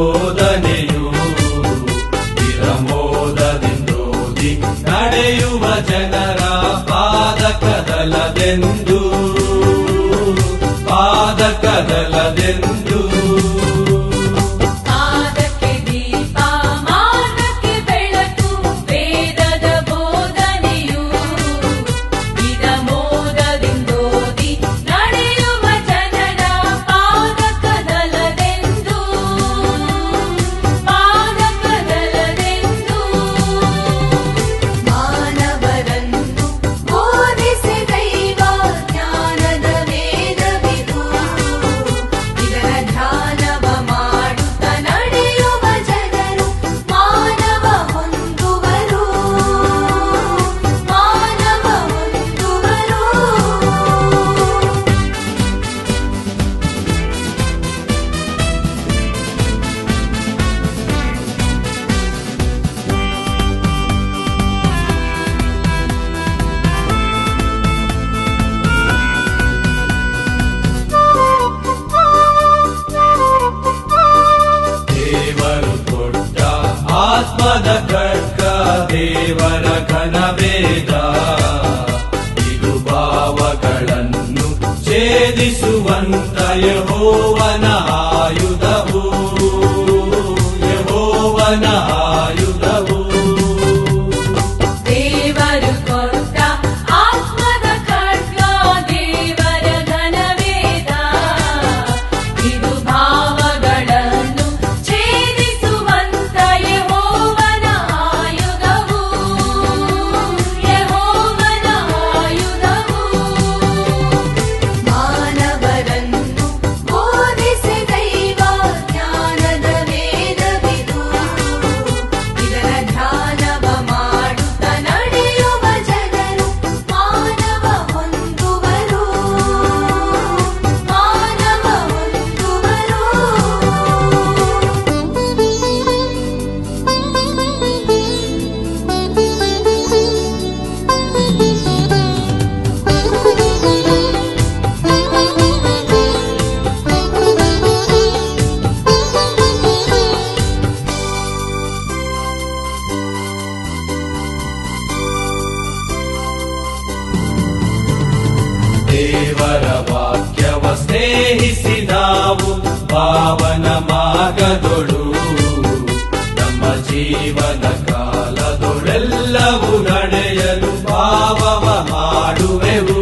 ಬೋಧನೆಯು ವಿರಮೋದದಿಂದೋದಿ ನಡೆಯುವ ಜನರ ಪಾದಕದಲದೆಂದು ಆತ್ಮದ ಖಡ್ಗ ದೇವರ ಘನವೇದ ಇದು ಭಾವಗಳನ್ನು ಛೇದಿಸುವಂತ ಯೆಹೋವನ ಆಯುಧವು ಯೆಹೋವನ ಆಯುಧವು ದೇವರು ಕೊಟ್ಟ ಆತ್ಮದ ಖಡ್ಗ ದೇವರ ಘನವೇದ ಇದು ಭಾವಗಳನ್ನು ಛೇದಿಸುವಂತ ಯೆಹೋವನ ಆಯುಧವು ಯೆಹೋವನ ಆಯುಧವು ಮಾನವರನ್ನು ಬೋಧಿಸಿ ದೈವ ಜ್ಞಾನದ ವೇದವಿದು ಇದರ ಧ್ಯಾನವ ಮಾಡುತ್ತ ನಡೆಯುವ ಜನರು ಮಾನವ ಹೊಂದುವರು ಮಾನವ ದೇವರ ವಾಕ್ಯವ ಸ್ನೇಹಿಸಿ ನಾವು ಪಾವನ ಮಾರ್ಗದೊಳು ನಮ್ಮ ಜೀವನ ಕಾಲದೊಳೆಲ್ಲವೂ ನಡೆಯಲು ಪಾವವ ಮಾಡುವೆವು